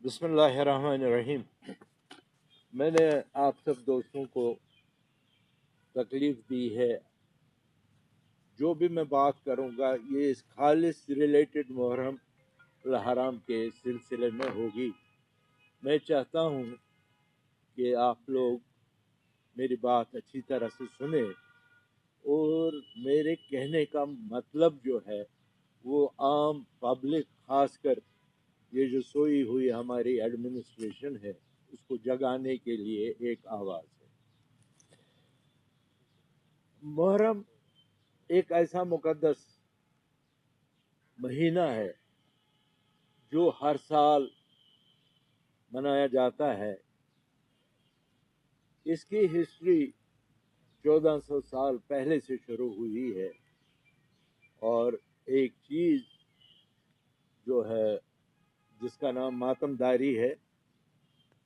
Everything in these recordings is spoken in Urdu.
بسم اللہ الرحمن الرحیم۔ میں نے آپ سب دوستوں کو تکلیف دی ہے، جو بھی میں بات کروں گا یہ اس خالص ریلیٹڈ محرم الحرام کے سلسلے میں ہوگی۔ میں چاہتا ہوں کہ آپ لوگ میری بات اچھی طرح سے سنیں اور میرے کہنے کا مطلب جو ہے وہ عام پبلک، خاص کر یہ جو سوئی ہوئی ہماری ایڈمنسٹریشن ہے، اس کو جگانے کے لیے ایک آواز ہے۔ محرم ایک ایسا مقدس مہینہ ہے جو ہر سال منایا جاتا ہے۔ اس کی ہسٹری 1400 سال پہلے سے شروع ہوئی ہے، اور ایک چیز جو ہے جس کا نام ماتم داری ہے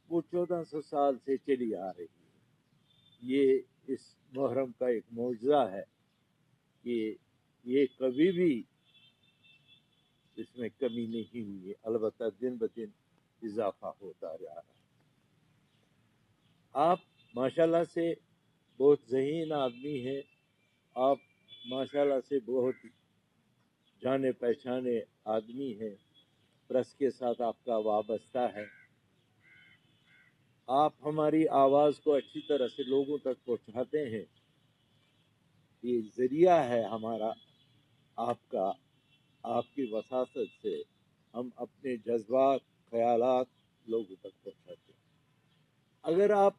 وہ 1400 سال سے چلی آ رہی ہے۔ یہ اس محرم کا ایک معجزہ ہے کہ یہ کبھی بھی اس میں کمی نہیں ہوئی ہے، البتہ دن بدن اضافہ ہوتا جا رہا ہے۔ آپ ماشاءاللہ سے بہت ذہین آدمی ہیں، آپ ماشاءاللہ سے بہت جانے پہچانے آدمی ہیں، پریس کے ساتھ آپ کا وابستہ ہے، آپ ہماری آواز کو اچھی طرح سے لوگوں تک پہنچاتے ہیں۔ یہ ذریعہ ہے ہمارا، آپ کا، آپ کی وساطت سے ہم اپنے جذبات، خیالات لوگوں تک پہنچاتے ہیں۔ اگر آپ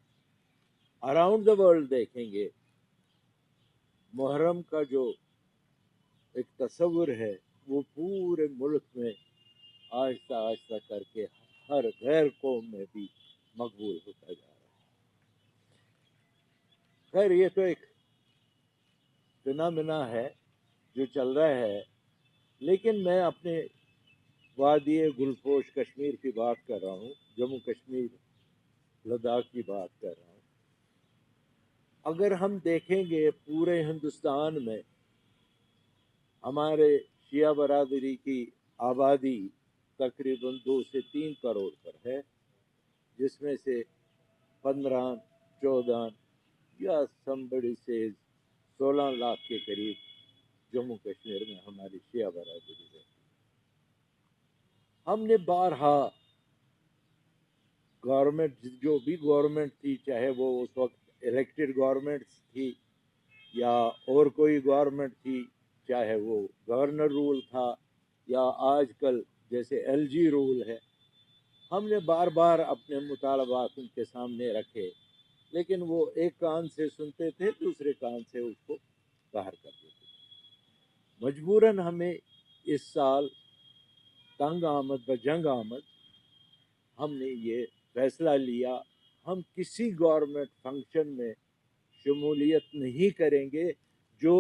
اراؤنڈ دا ورلڈ دیکھیں گے، محرم کا جو ایک تصور ہے وہ پورے ملک میں آہستہ آہستہ کر کے ہر غیر قوم میں بھی مقبول ہوتا جا رہا ہے۔ خیر، یہ تو ایک فنامنا ہے جو چل رہا ہے، لیکن میں اپنے وادی گلپوش کشمیر کی بات کر رہا ہوں، جموں کشمیر، لداخ کی بات کر رہا ہوں۔ اگر ہم دیکھیں گے پورے ہندوستان میں ہمارے شیعہ برادری کی آبادی تقریباً 2 سے 3 کروڑ پر ہے، جس میں سے 15، 14 یا somebody says 16 لاکھ کے قریب جموں کشمیر میں ہماری شیعہ برادری ہے۔ ہم نے بارہا گورنمنٹ، جو بھی گورنمنٹ تھی، چاہے وہ اس وقت الیکٹڈ گورنمنٹ تھی یا اور کوئی گورنمنٹ تھی، چاہے وہ گورنر رول تھا یا آج کل جیسے ایل جی رول ہے، ہم نے بار بار اپنے مطالبات ان کے سامنے رکھے، لیکن وہ ایک کان سے سنتے تھے، دوسرے کان سے اس کو باہر کر دیتے تھے۔ مجبوراً ہمیں اس سال تنگ آمد بجنگ آمد ہم نے یہ فیصلہ لیا، ہم کسی گورنمنٹ فنکشن میں شمولیت نہیں کریں گے جو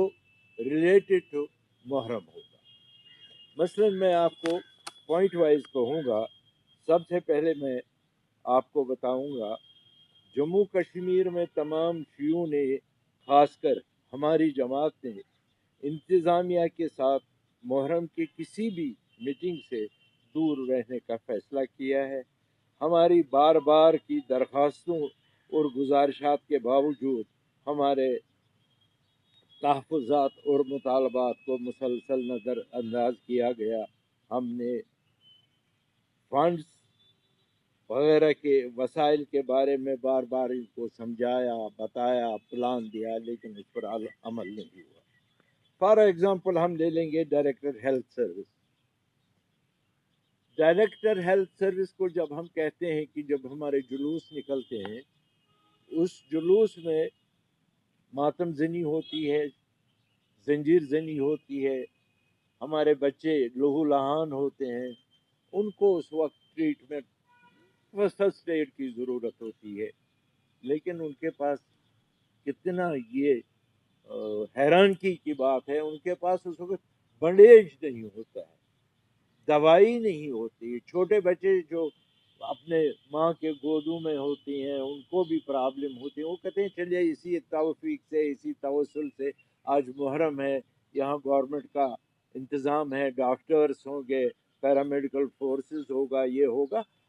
ریلیٹڈ ٹو محرم ہوگا۔ مثلا میں آپ کو پوائنٹ وائز کہوں گا۔ سب سے پہلے میں آپ کو بتاؤں گا، جموں کشمیر میں تمام شیعوں نے، خاص کر ہماری جماعت نے، انتظامیہ کے ساتھ محرم کی کسی بھی میٹنگ سے دور رہنے کا فیصلہ کیا ہے۔ ہماری بار بار کی درخواستوں اور گزارشات کے باوجود ہمارے تحفظات اور مطالبات کو مسلسل نظر انداز کیا گیا۔ ہم نے فنڈز وغیرہ کے وسائل کے بارے میں بار بار ان کو سمجھایا، بتایا، پلان دیا، لیکن اس پر عمل نہیں ہوا۔ فار ایگزامپل ہم لے لیں گے director health service. Director health service کو جب ہم کہتے ہیں کہ جب ہمارے جلوس نکلتے ہیں، اس جلوس میں ماتم زنی ہوتی ہے، زنجیر زنی ہوتی ہے، ہمارے بچے لہو لہان ہوتے ہیں، ان کو اس وقت ٹریٹمنٹ فرسٹ ایڈ کی ضرورت ہوتی ہے، لیکن ان کے پاس کتنا یہ حیرانگی کی بات ہے، ان کے پاس اس وقت بنڈیج نہیں ہوتا ہے، دوائی نہیں ہوتی۔ چھوٹے بچے جو اپنے ماں کے گودوں میں ہوتی ہیں ان کو بھی پرابلم ہوتی ہے، وہ کہتے ہیں چلیے اسی توفیق سے، اسی توسل سے، آج محرم ہے، یہاں گورنمنٹ کا انتظام ہے، ڈاکٹرز ہوں گے، پیرامیڈیکل فورسز ہوگا، یہ ہوگا،